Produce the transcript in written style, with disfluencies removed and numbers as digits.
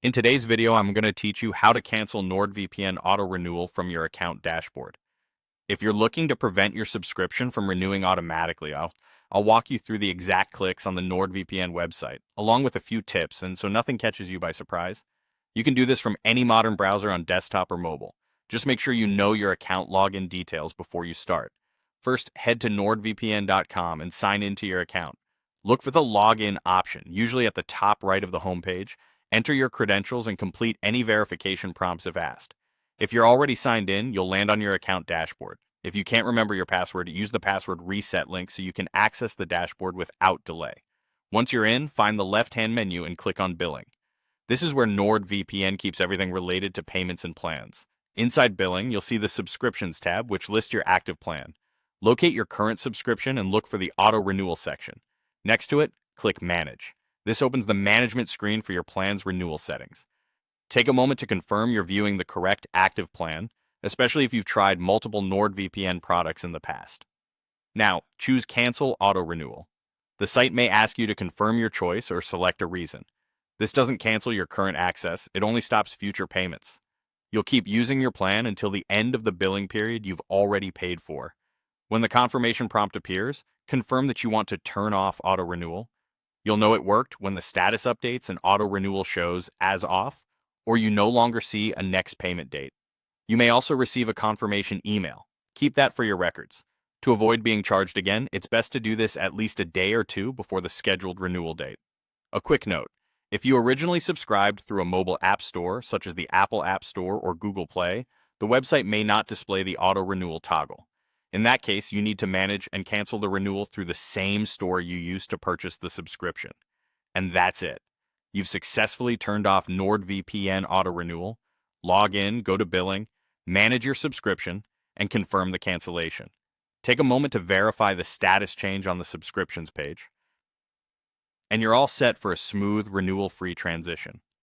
In today's video, I'm going to teach you how to cancel NordVPN auto-renewal from your account dashboard. If you're looking to prevent your subscription from renewing automatically, I'll walk you through the exact clicks on the NordVPN website, along with a few tips, and so nothing catches you by surprise. You can do this from any modern browser on desktop or mobile. Just make sure you know your account login details before you start. First, head to nordvpn.com and sign into your account. Look for the login option, usually at the top right of the homepage. Enter your credentials and complete any verification prompts if asked. If you're already signed in, you'll land on your account dashboard. If you can't remember your password, use the password reset link so you can access the dashboard without delay. Once you're in, find the left-hand menu and click on Billing. This is where NordVPN keeps everything related to payments and plans. Inside Billing, you'll see the Subscriptions tab, which lists your active plan. Locate your current subscription and look for the Auto Renewal section. Next to it, click Manage. This opens the management screen for your plan's renewal settings. Take a moment to confirm you're viewing the correct active plan, especially if you've tried multiple NordVPN products in the past. Now, choose Cancel Auto Renewal. The site may ask you to confirm your choice or select a reason. This doesn't cancel your current access, it only stops future payments. You'll keep using your plan until the end of the billing period you've already paid for. When the confirmation prompt appears, confirm that you want to turn off auto renewal. You'll know it worked when the status updates and auto renewal shows as off, or you no longer see a next payment date. You may also receive a confirmation email. Keep that for your records. To avoid being charged again, it's best to do this at least a day or two before the scheduled renewal date. A quick note: if you originally subscribed through a mobile app store, such as the Apple App Store or Google Play, the website may not display the auto renewal toggle. In that case, you need to manage and cancel the renewal through the same store you used to purchase the subscription. And that's it. You've successfully turned off NordVPN auto renewal. Log in, go to billing, manage your subscription, and confirm the cancellation. Take a moment to verify the status change on the subscriptions page. And you're all set for a smooth, renewal-free transition.